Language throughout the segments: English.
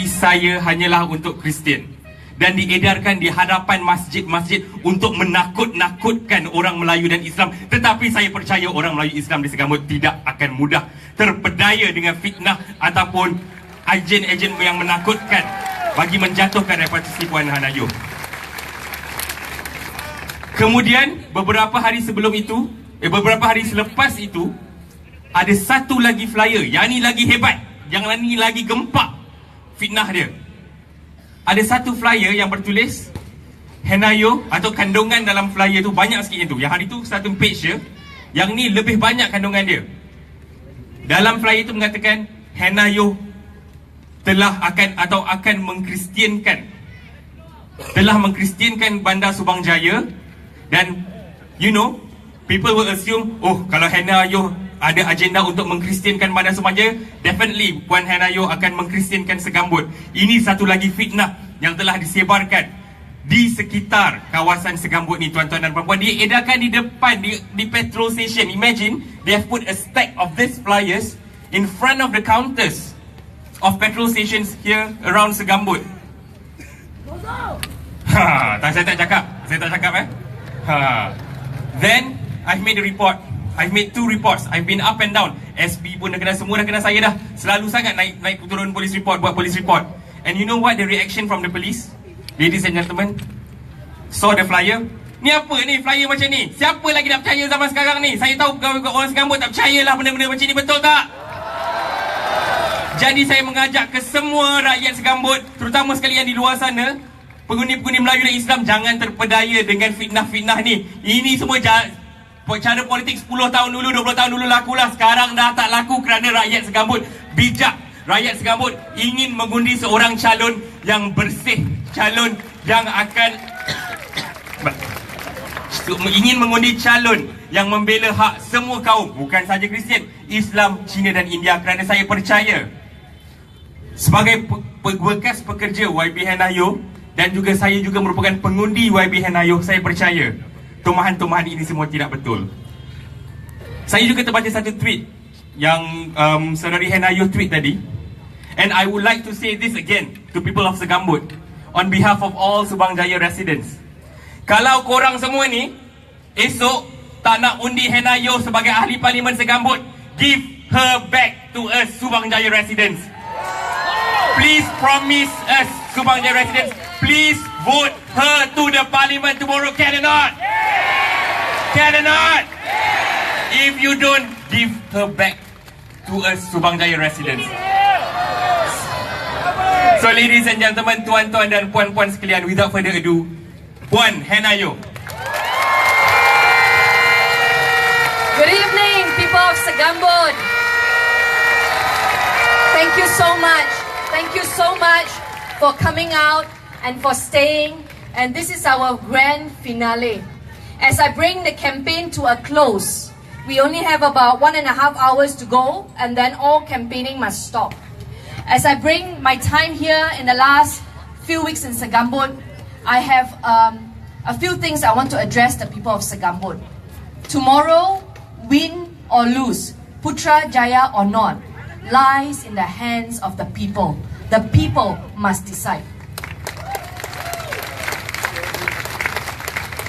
saya hanyalah untuk Kristian dan diedarkan di hadapan masjid-masjid untuk menakut-nakutkan orang Melayu dan Islam. Tetapi saya percaya orang Melayu Islam di Segambut tidak akan mudah terpedaya dengan fitnah ataupun agen-agen yang menakutkan bagi menjatuhkan reputasi Puan Hannah Yeoh. Kemudian beberapa hari selepas itu ada satu lagi flyer, yang ni lagi hebat, yang ni lagi gempak fitnah dia. Ada satu flyer yang bertulis Hannah Yeoh, atau kandungan dalam flyer tu banyak sikit tu. Yang hari tu satu page je, yang ni lebih banyak kandungan dia. Dalam flyer tu mengatakan Hannah Yeoh telah akan mengkristiankan Bandar Subang Jaya. Dan you know, people will assume, oh, kalau Hannah Yeoh ada agenda untuk mengkristiankan Bandar Subang Jaya, definitely Puan Hannah Yeoh akan mengkristiankan Segambut. Ini satu lagi fitnah yang telah disebarkan di sekitar kawasan Segambut ni, tuan-tuan dan puan-puan. Diedarkan di depan, di petrol station. Imagine, they have put a stack of these flyers in front of the counters of petrol stations here around Segambut. Saya tak cakap Then I've made a report. I've made 2 reports. I've been up and down. SP pun dah kena, semua dah kena saya dah. Selalu sangat naik turun police report, buat police report. And you know what the reaction from the police? Ladies and gentlemen, saw the flyer. Ni apa ni flyer macam ni? Siapa lagi nak percaya zaman sekarang ni? Saya tahu pegawai orang Segambut tak percayalah benda-benda macam ni, betul tak? Jadi saya mengajak ke semua rakyat Segambut, terutama sekali yang di luar sana, pengundi-pengundi Melayu dan Islam, jangan terpedaya dengan fitnah-fitnah ni. Ini semua cara politik 10 tahun dulu, 20 tahun dulu lakulah. Sekarang dah tak laku kerana rakyat Segambut bijak. Rakyat Segambut ingin mengundi seorang calon yang bersih, calon yang akan ingin mengundi calon yang membela hak semua kaum, bukan saja Kristian, Islam, Cina dan India. Kerana saya percaya, sebagai bekas pekerja YB Hannah Yeoh, dan juga saya juga merupakan pengundi YB Hannah Yeoh, saya percaya tumahan-tumahan ini semua tidak betul. Saya juga terbaca satu tweet yang saudari Hannah Yeoh tweet tadi. And I would like to say this again to people of Segambut, on behalf of all Subang Jaya residents. Kalau korang semua ni esok tak nak undi Hannah Yeoh sebagai ahli parlimen Segambut, give her back to us Subang Jaya residents. Please promise us Subang Jaya residents, please vote her to the parliament tomorrow. Can or not? Can or not? If you don't, give her back to us Subang Jaya residents. So ladies and gentlemen, tuan-tuan dan puan-puan sekalian, without further ado, Puan Hannah Yeoh. Good evening, people of Segambut. Thank you so much. Thank you so much for coming out and for staying. And this is our grand finale. As I bring the campaign to a close, we only have about 1.5 hours to go, and then all campaigning must stop. As I bring my time here in the last few weeks in Segambut, I have a few things I want to address the people of Segambut. Tomorrow, win or lose, Putrajaya or not, lies in the hands of the people. The people must decide.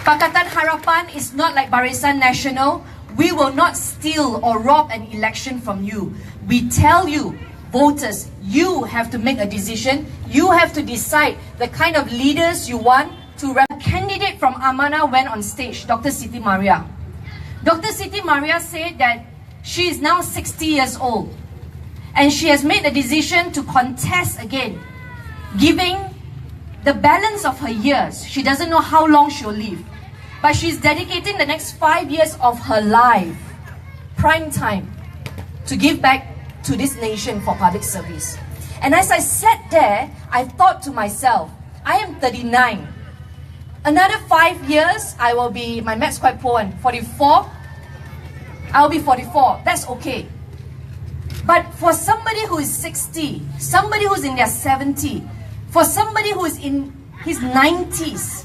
Pakatan Harapan is not like Barisan Nasional. We will not steal or rob an election from you. We tell you, voters, you have to make a decision. You have to decide the kind of leaders you want to run. A candidate from Amanah went on stage, Dr. Siti Maria. Dr. Siti Maria said that she is now 60 years old and she has made a decision to contest again, giving the balance of her years. She doesn't know how long she'll live, but she's dedicating the next 5 years of her life, prime time, to give back to this nation for public service. And as I sat there, I thought to myself, I am 39. Another 5 years, I will be, my math's quite poor, and 44. I'll be 44. That's okay. But for somebody who is 60, somebody who's in their 70, for somebody who is in his 90s,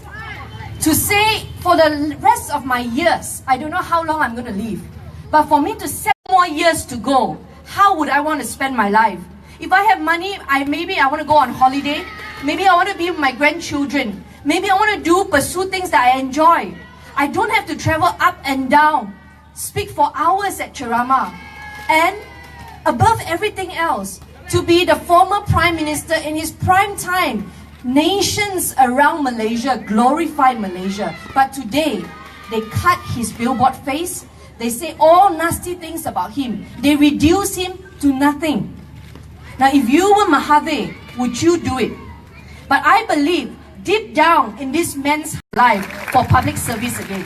to say for the rest of my years, I don't know how long I'm going to live, but for me to 7 more years to go, how would I want to spend my life? If I have money, maybe I want to go on holiday. Maybe I want to be with my grandchildren. Maybe I want to pursue things that I enjoy. I don't have to travel up and down, speak for hours at Ceramah. And above everything else, to be the former Prime Minister in his prime time. Nations around Malaysia glorify Malaysia. But today, they cut his billboard face. They say all nasty things about him. They reduce him to nothing. Now, if you were Mahathir, would you do it? But I believe deep down in this man's life for public service again.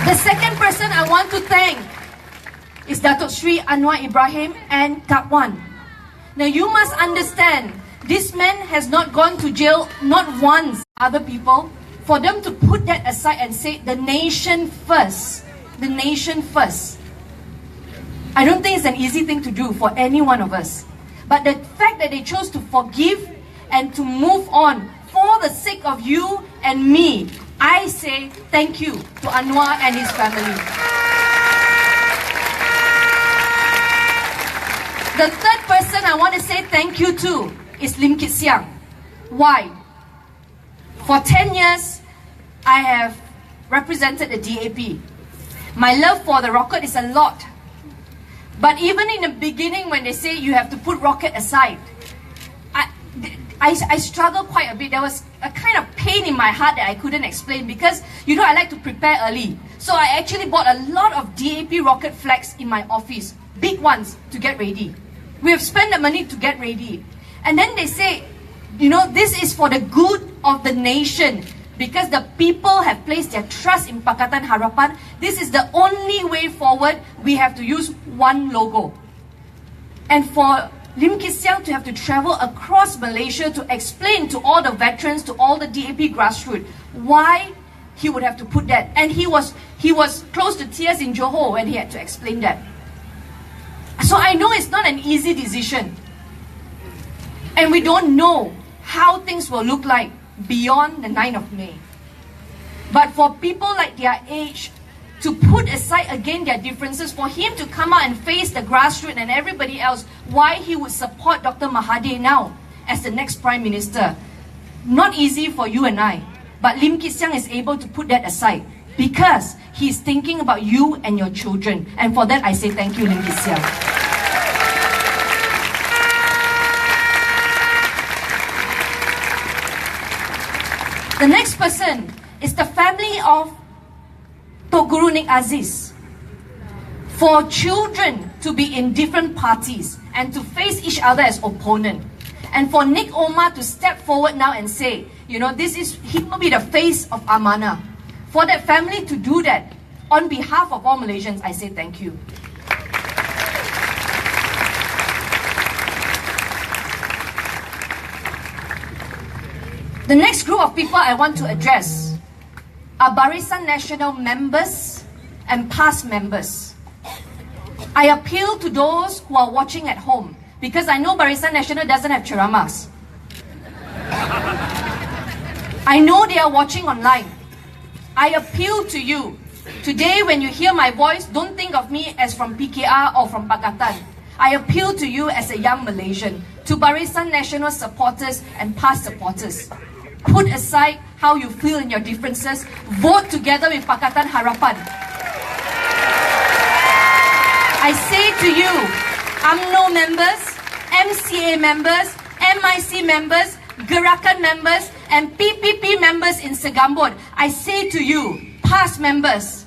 The second person I want to thank is Datuk Sri Anwar Ibrahim and Kap Wan. Now you must understand, this man has not gone to jail, not once, other people. For them to put that aside and say, the nation first. The nation first. I don't think it's an easy thing to do for any one of us. But the fact that they chose to forgive and to move on for the sake of you and me, I say thank you to Anwar and his family. The third person I want to say thank you to is Lim Kit Siang. Why? For 10 years, I have represented the DAP. My love for the rocket is a lot. But even in the beginning, when they say you have to put rocket aside, I struggled quite a bit. There was a kind of pain in my heart that I couldn't explain because, you know, I like to prepare early. So I actually bought a lot of DAP rocket flags in my office, big ones, to get ready. We have spent the money to get ready. And then they say, you know, this is for the good of the nation. Because the people have placed their trust in Pakatan Harapan, this is the only way forward. We have to use one logo. And for Lim Kit Siang to have to travel across Malaysia to explain to all the veterans, to all the DAP grassroots, why he would have to put that. And he was close to tears in Johor when he had to explain that. So I know it's not an easy decision. And we don't know how things will look like beyond the 9th of May. But for people like their age, to put aside again their differences, for him to come out and face the grassroots and everybody else, why he would support Dr. Mahathir now as the next Prime Minister. Not easy for you and I. But Lim Kit Siang is able to put that aside because he's thinking about you and your children. And for that I say thank you, Lim Kit Siang. The next person is the family of Tok Guru Nik Aziz. For children to be in different parties and to face each other as opponent. And for Nik Omar to step forward now and say, you know, he will be the face of Amanah. For that family to do that, on behalf of all Malaysians, I say thank you. The next group of people I want to address are Barisan Nasional members and past members. I appeal to those who are watching at home because I know Barisan Nasional doesn't have ceramahs. I know they are watching online. I appeal to you. Today when you hear my voice, don't think of me as from PKR or from Pakatan. I appeal to you as a young Malaysian, to Barisan Nasional supporters and past supporters. Put aside how you feel in your differences. Vote together with Pakatan Harapan. I say to you, UMNO members, MCA members, MIC members, Gerakan members, and PPP members in Segambut, I say to you, past members,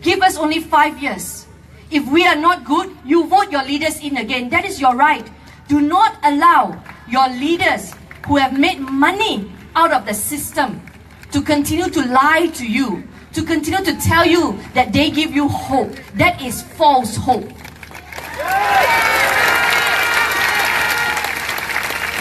give us only 5 years. If we are not good, you vote your leaders in again. That is your right. Do not allow your leaders who have made money out of the system to continue to lie to you, to continue to tell you that they give you hope. That is false hope.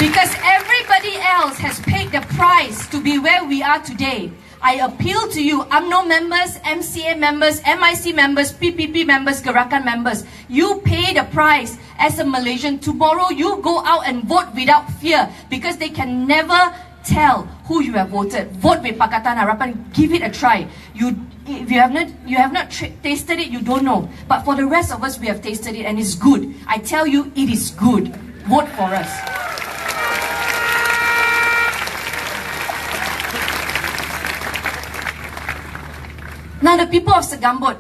Because everybody else has paid the price to be where we are today. I appeal to you, UMNO members, MCA members, MIC members, PPP members, Gerakan members. You pay the price as a Malaysian. Tomorrow you go out and vote without fear because they can never tell who you have voted. Vote with Pakatan Harapan. Give it a try. if you have not tasted it, you don't know. But for the rest of us, we have tasted it and it's good. I tell you, it is good. Vote for us. Now the people of Segambut,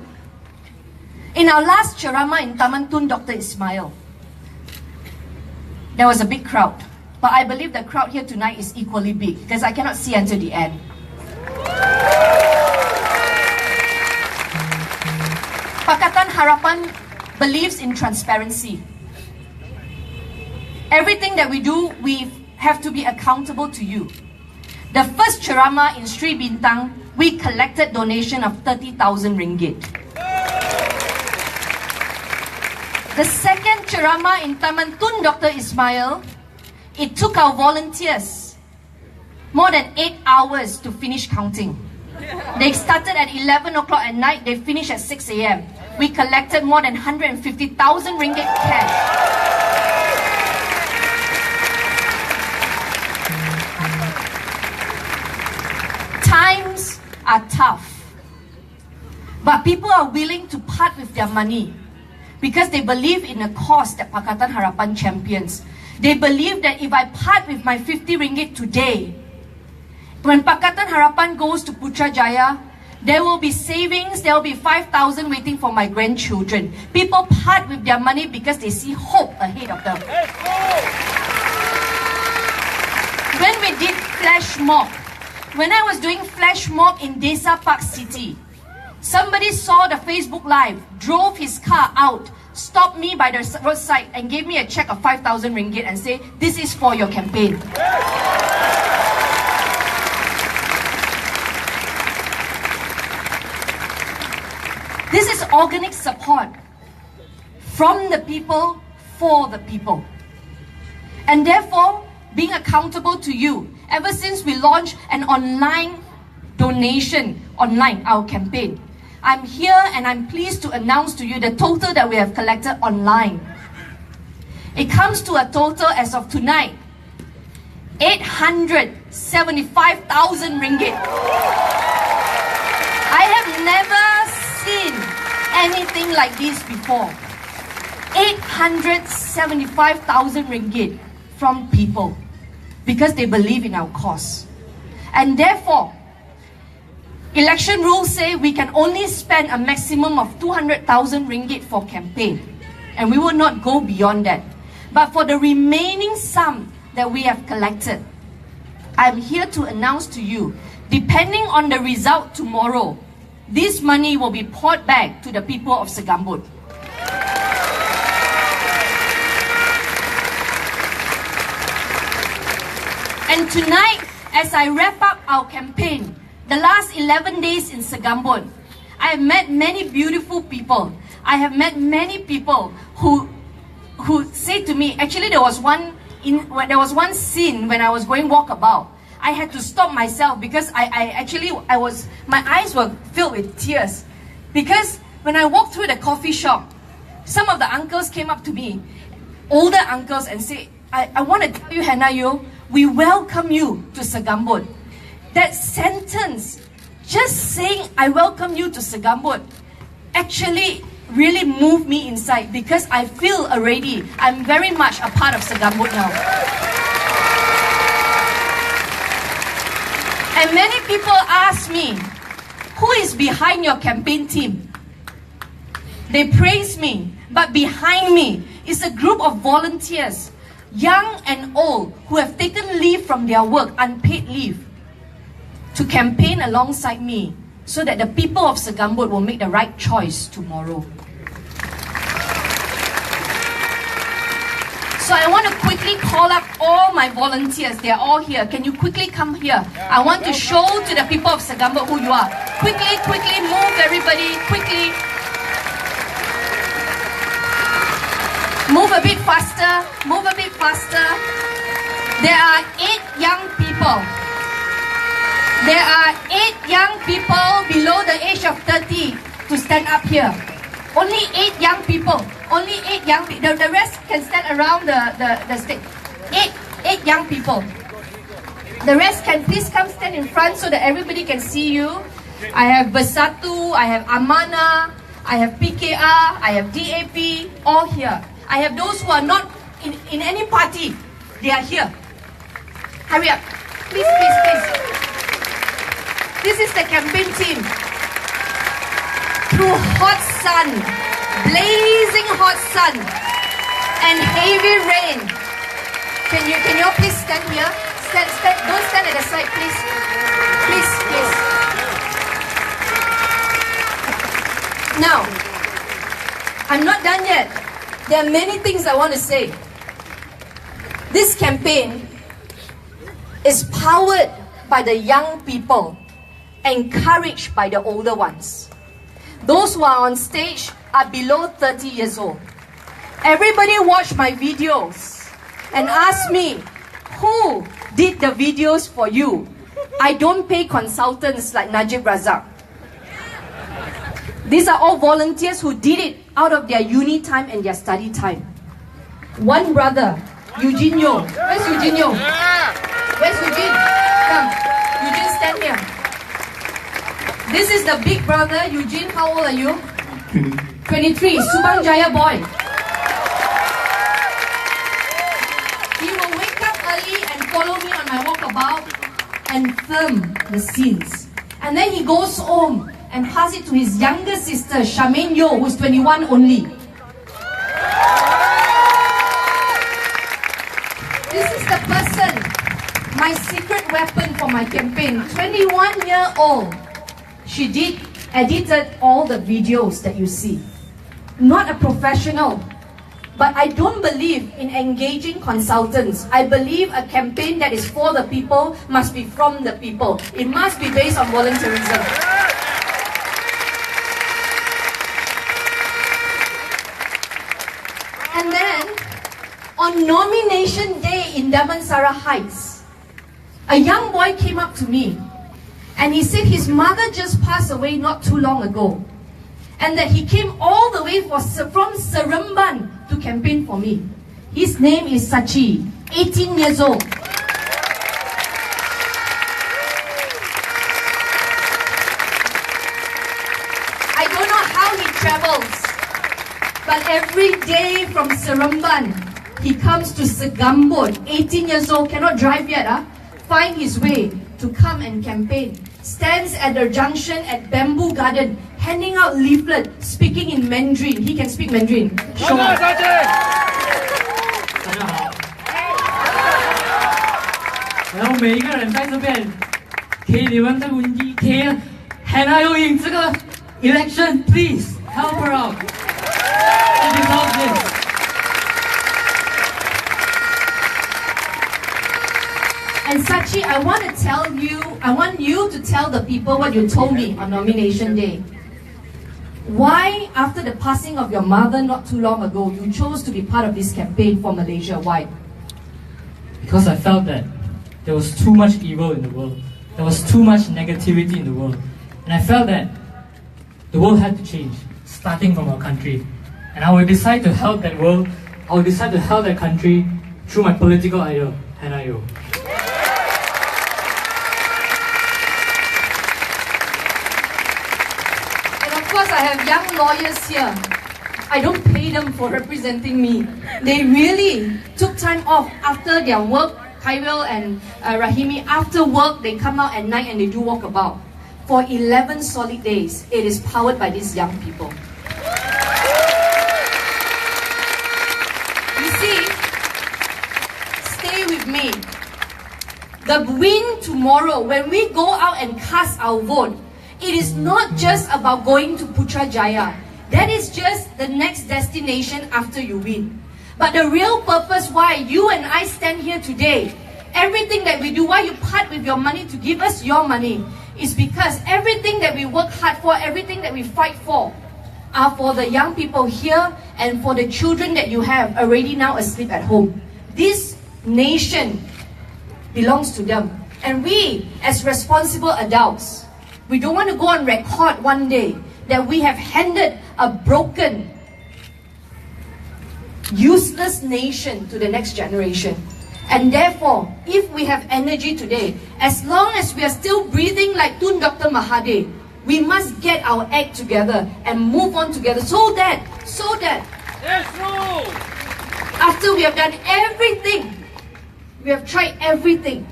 in our last ceramah in Taman Tun Dr. Ismail, there was a big crowd. But I believe the crowd here tonight is equally big because I cannot see until the end. Pakatan Harapan believes in transparency. Everything that we do, we have to be accountable to you. The first ceramah in Sri Bintang, we collected donation of 30,000 ringgit. The second ceramah in Taman Tun Dr. Ismail, it took our volunteers more than 8 hours to finish counting. They started at 11 o'clock at night, they finished at 6 a.m. We collected more than 150,000 ringgit cash. Times are tough, but people are willing to part with their money because they believe in a cause that Pakatan Harapan champions. They believe that if I part with my 50 ringgit today, when Pakatan Harapan goes to Putrajaya, there will be savings, there will be 5,000 waiting for my grandchildren. People part with their money because they see hope ahead of them. When we did flash mob, when I was doing flash mob in Desa Park City, somebody saw the Facebook Live, drove his car out, stopped me by the roadside and gave me a check of 5,000 ringgit and say, this is for your campaign. This is organic support from the people, for the people. And therefore, being accountable to you, ever since we launched an online donation, our campaign, I'm here and I'm pleased to announce to you the total that we have collected online. It comes to a total as of tonight, 875,000 ringgit. I have never seen anything like this before. 875,000 ringgit from people because they believe in our cause. And therefore, election rules say we can only spend a maximum of 200,000 ringgit for campaign. And we will not go beyond that. But for the remaining sum that we have collected, I'm here to announce to you, depending on the result tomorrow, this money will be poured back to the people of Segambut. And tonight, as I wrap up our campaign, the last 11 days in Segambut, I have met many beautiful people. I have met many people who say to me, actually there was one scene when I was going walkabout. I had to stop myself because my eyes were filled with tears. Because when I walked through the coffee shop, some of the uncles came up to me, older uncles, and say, I want to tell you, Hannah Yeoh, we welcome you to Segambut. That sentence, just saying I welcome you to Segambut, actually really moved me inside because I feel already I'm very much a part of Segambut now. And many people ask me, who is behind your campaign team? They praise me, but behind me is a group of volunteers, young and old, who have taken leave from their work, unpaid leave, to campaign alongside me so that the people of Segambut will make the right choice tomorrow. So I want to quickly call up all my volunteers. They are all here. Can you quickly come here? I want to show to the people of Segambut who you are. Quickly, quickly, move everybody, quickly. Move a bit faster, move a bit faster. There are 8 young people. There are 8 young people below the age of 30 to stand up here. Only 8 young people. Only 8 young people. The rest can stand around the stage. 8 young people. The rest can please come stand in front so that everybody can see you. I have Bersatu, I have Amanah, I have PKR, I have DAP, all here. I have those who are not in any party. They are here. Hurry up. Please, please, please. This is the campaign team. Through hot sun, blazing hot sun, and heavy rain. Can you all please stand here? Stand, don't stand at the side, please. Please, please. Now, I'm not done yet. There are many things I want to say. This campaign is powered by the young people, encouraged by the older ones. Those who are on stage are below 30 years old. Everybody watch my videos and ask me, who did the videos for you? I don't pay consultants like Najib Razak. These are all volunteers who did it out of their uni time and their study time. One brother, Eugene Yeoh. Where's Eugene Yeoh? Where's Eugene? Come. Eugene, stand here. This is the big brother. Eugene, how old are you? 23. Subang Jaya boy. He will wake up early and follow me on my walkabout and film the scenes. And then he goes home and pass it to his younger sister, Charmaine Yeoh, who's 21 only. This is the person, my secret weapon for my campaign. 21-year-old. She edited all the videos that you see. Not a professional. But I don't believe in engaging consultants. I believe a campaign that is for the people must be from the people. It must be based on volunteerism. And then, on nomination day in Damansara Heights, a young boy came up to me and he said his mother just passed away not too long ago, and that he came all the way from Seremban to campaign for me. His name is Sachi, 18 years old. I don't know how he travels, but every day from Seremban, he comes to Segambut, 18 years old, cannot drive yet, find his way to come and campaign. Stands at the junction at Bamboo Garden, handing out leaflet, speaking in Mandarin. He can speak Mandarin. Show us. 大家好，然后每一个人在这边，给你们的文艺贴，Hannah Yeoh这个 election please help her out. And without this. And Sachi, I want you to tell the people what you told me on nomination day. Why, after the passing of your mother not too long ago, you chose to be part of this campaign for Malaysia? Why? Because I felt that there was too much evil in the world. There was too much negativity in the world. And I felt that the world had to change, starting from our country. And I will decide to help that world, I will decide to help that country through my political idol, Hannah Yeoh. Of course, I have young lawyers here. I don't pay them for representing me. They really took time off after their work. Khairil and Rahimi, after work, they come out at night and they do walkabout. For 11 solid days, it is powered by these young people. You see, stay with me. The win tomorrow, when we go out and cast our vote, it is not just about going to Putrajaya. That is just the next destination after you win. But the real purpose why you and I stand here today, everything that we do, why you part with your money to give us your money, is because everything that we work hard for, everything that we fight for, are for the young people here and for the children that you have already now asleep at home. This nation belongs to them. And we, as responsible adults, we don't want to go on record one day that we have handed a broken, useless nation to the next generation. And therefore, if we have energy today, as long as we are still breathing like Tun Dr. Mahathir, We must get our act together and move on together so that Yes, no. after we have done everything, we have tried everything,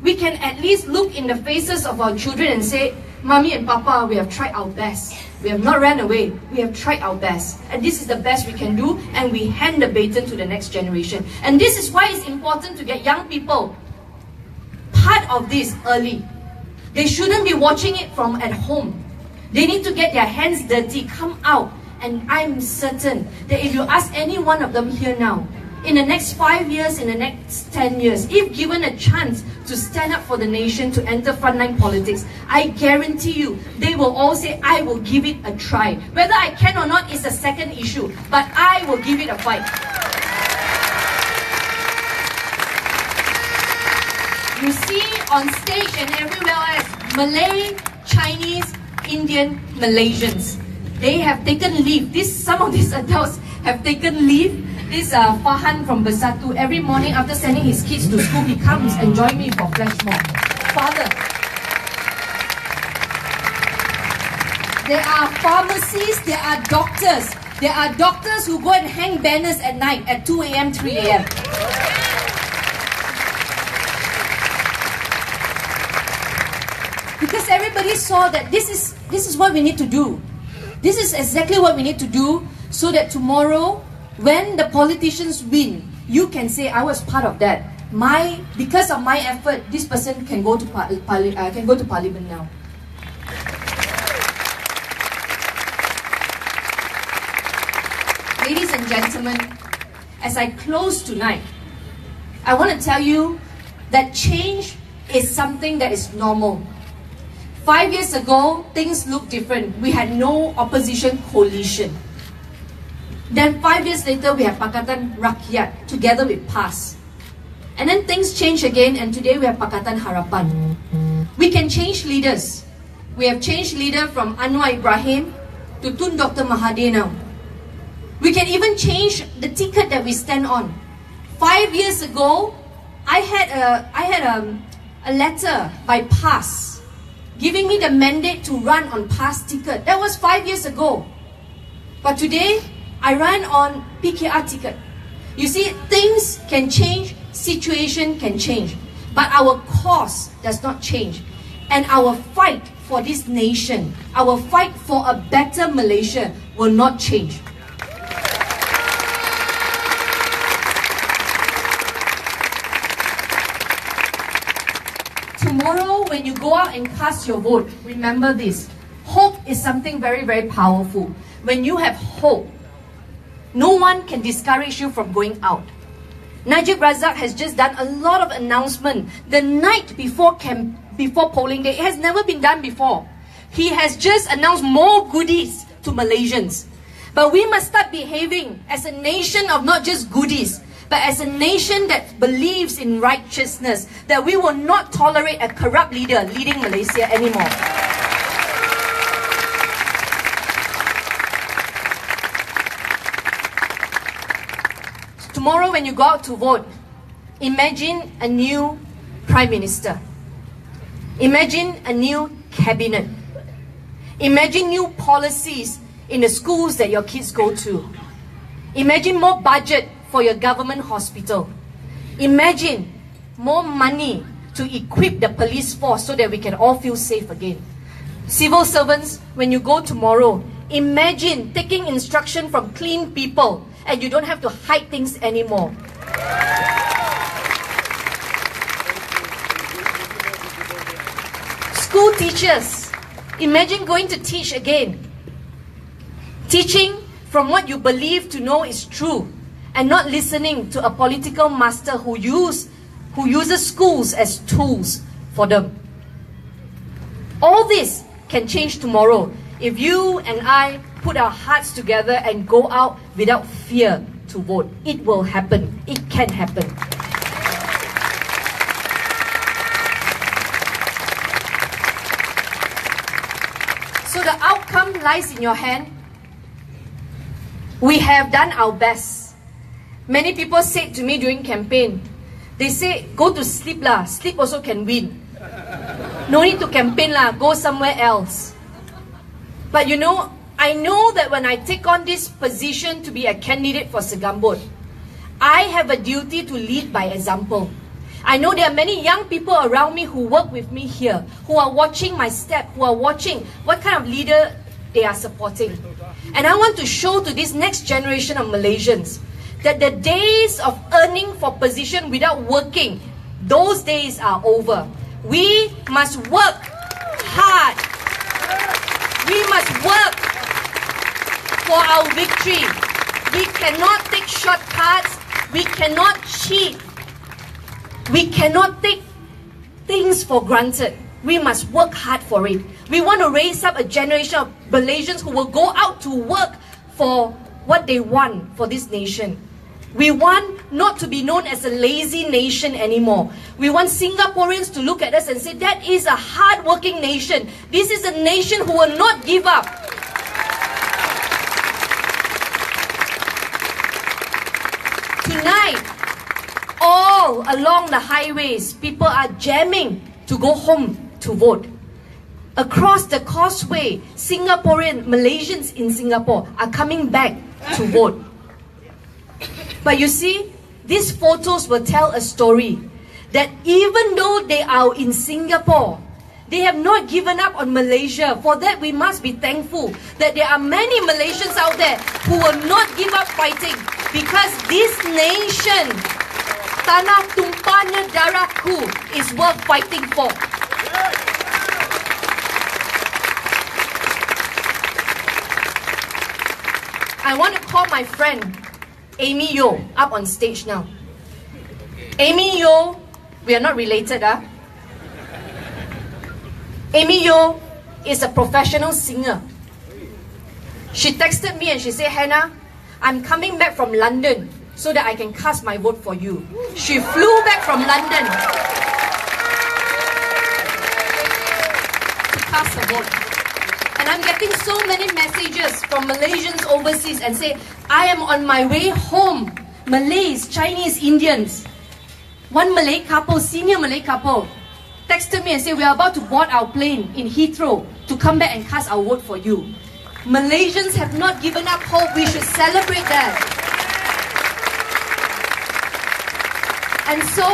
we can at least look in the faces of our children and say, Mommy and Papa, we have tried our best. We have not ran away. We have tried our best. And this is the best we can do, and we hand the baton to the next generation. And this is why it's important to get young people part of this early. They shouldn't be watching it from at home. They need to get their hands dirty, come out. And I'm certain that if you ask any one of them here now, in the next 5 years, in the next 10 years, if given a chance to stand up for the nation, to enter frontline politics, I guarantee you, they will all say, I will give it a try. Whether I can or not is a second issue, but I will give it a fight. You see on stage and everywhere else, Malay, Chinese, Indian, Malaysians. They have taken leave. Some of these adults have taken leave. This Fahan from Bersatu, every morning after sending his kids to school, he comes and joins me for flash mob. Father, there are pharmacies, there are doctors. There are doctors who go and hang banners at night at 2 a.m., 3 a.m. Because everybody saw that this is what we need to do. This is exactly what we need to do so that tomorrow, when the politicians win, you can say, I was part of that. Because of my effort, this person can go to parliament now. Ladies and gentlemen, as I close tonight, I want to tell you that change is something that is normal. 5 years ago, things looked different. We had no opposition coalition. Then 5 years later, we have Pakatan Rakyat together with PAS. And then things change again, and today we have Pakatan Harapan. We can change leaders. We have changed leader from Anwar Ibrahim to Tun Dr. Mahathir now. We can even change the ticket that we stand on. 5 years ago, I had a letter by PAS giving me the mandate to run on PAS ticket. That was 5 years ago. But today, I run on PKR ticket. You see, things can change, situation can change, but our cause does not change. And our fight for this nation, our fight for a better Malaysia will not change. Tomorrow, when you go out and cast your vote, remember this. Hope is something very, very powerful. When you have hope, no one can discourage you from going out. Najib Razak has just done a lot of announcement the night before polling day. It has never been done before. He has just announced more goodies to Malaysians. But we must start behaving as a nation of not just goodies, but as a nation that believes in righteousness, that we will not tolerate a corrupt leader leading Malaysia anymore. Tomorrow when you go out to vote, imagine a new Prime Minister. Imagine a new cabinet. Imagine new policies in the schools that your kids go to. Imagine more budget for your government hospital. Imagine more money to equip the police force so that we can all feel safe again. Civil servants, when you go tomorrow, imagine taking instruction from clean people and you don't have to hide things anymore. School teachers, imagine going to teach again. Teaching from what you believe to know is true and not listening to a political master who uses schools as tools for them. All this can change tomorrow if you and I put our hearts together and go out without fear to vote. It will happen. It can happen. So the outcome lies in your hand. We have done our best. Many people said to me during campaign, they say, go to sleep lah, sleep also can win. No need to campaign lah, go somewhere else. But you know, I know that when I take on this position to be a candidate for Segambut, I have a duty to lead by example. I know there are many young people around me who work with me here, who are watching my step, who are watching what kind of leader they are supporting. And I want to show to this next generation of Malaysians that the days of earning for position without working, those days are over. We must work hard. We must work for our victory. We cannot take shortcuts. We cannot cheat. We cannot take things for granted. We must work hard for it. We want to raise up a generation of Malaysians who will go out to work for what they want for this nation. We want not to be known as a lazy nation anymore. We want Singaporeans to look at us and say, that is a hard-working nation. This is a nation who will not give up. Tonight, all along the highways, people are jamming to go home to vote. Across the causeway, Malaysians in Singapore are coming back to vote. But you see, these photos will tell a story that even though they are in Singapore, they have not given up on Malaysia. For that, we must be thankful that there are many Malaysians out there who will not give up fighting, because this nation, tanah tumpahnya darahku, is worth fighting for. I want to call my friend Amy Yeoh up on stage now. Amy Yeoh, we are not related, Amy Yeoh is a professional singer. She texted me and she said, Hannah, I'm coming back from London so that I can cast my vote for you. She flew back from London to cast her vote. And I'm getting so many messages from Malaysians overseas and say, I am on my way home. Malays, Chinese, Indians. One Malay couple, senior Malay couple, texted me and said, we are about to board our plane in Heathrow to come back and cast our vote for you. Malaysians have not given up hope. We should celebrate that. And so,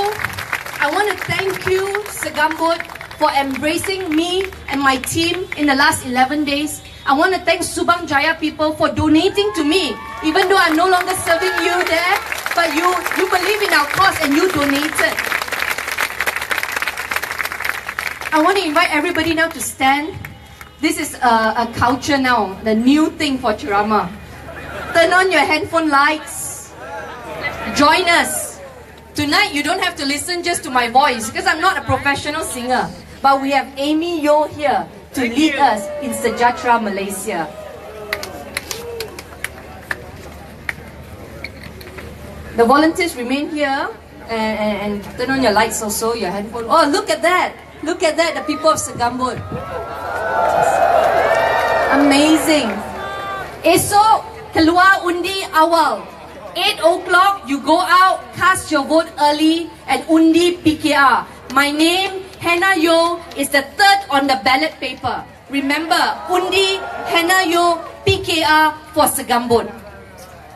I want to thank you, Segambut, for embracing me and my team in the last 11 days. I want to thank Subang Jaya people for donating to me, even though I'm no longer serving you there, but you believe in our cause and you donated. I want to invite everybody now to stand. This is a culture now, the new thing for Ceramah. Turn on your handphone lights. Join us. Tonight you don't have to listen just to my voice because I'm not a professional singer. But we have Amy Yeoh here to lead us in Sejahtera Malaysia. The volunteers remain here and turn on your lights also, your handphone. Oh, look at that! Look at that, the people of Segambut. Amazing. Esok keluar undi awal. 8 o'clock, you go out, cast your vote early and undi PKR. My name, Hannah Yeoh, is the third on the ballot paper. Remember, undi Hannah Yeoh PKR for Segambut.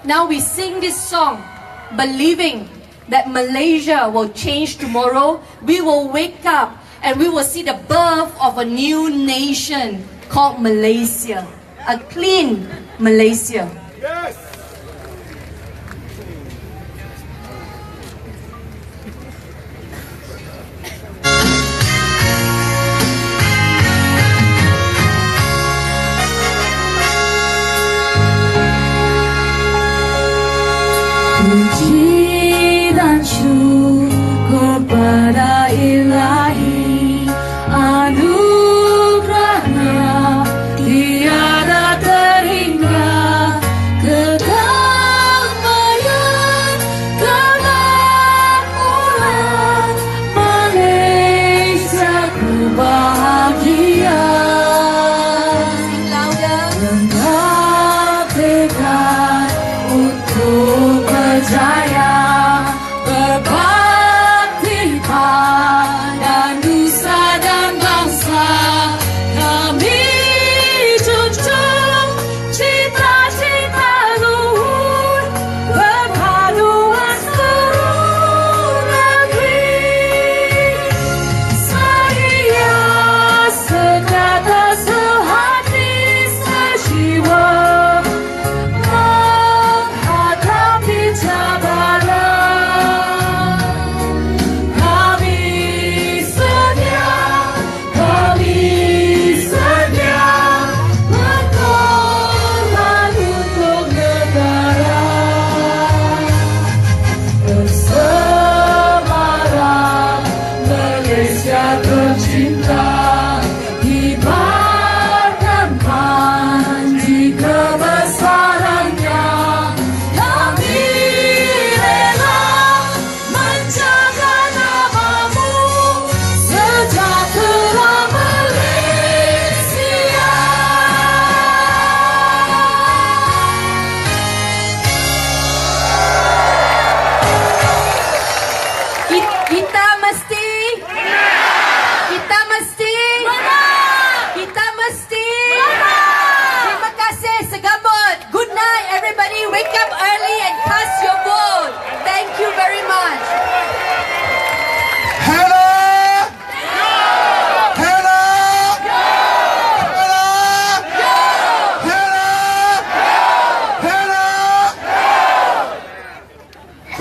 Now we sing this song, believing that Malaysia will change tomorrow. We will wake up and we will see the birth of a new nation called Malaysia. A clean Malaysia. Yes! Puji dan syukur pada Ilahi, anugerahnya tiada terhingga.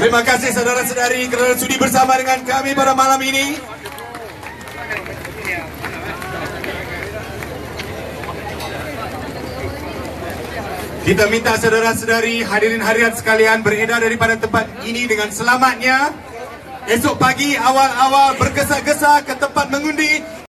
Terima kasih saudara-saudari kerana sudi bersama dengan kami pada malam ini. Kita minta saudara-saudari hadirin hadirat sekalian beredar daripada tempat ini dengan selamatnya. Esok pagi awal-awal bergesa-gesa ke tempat mengundi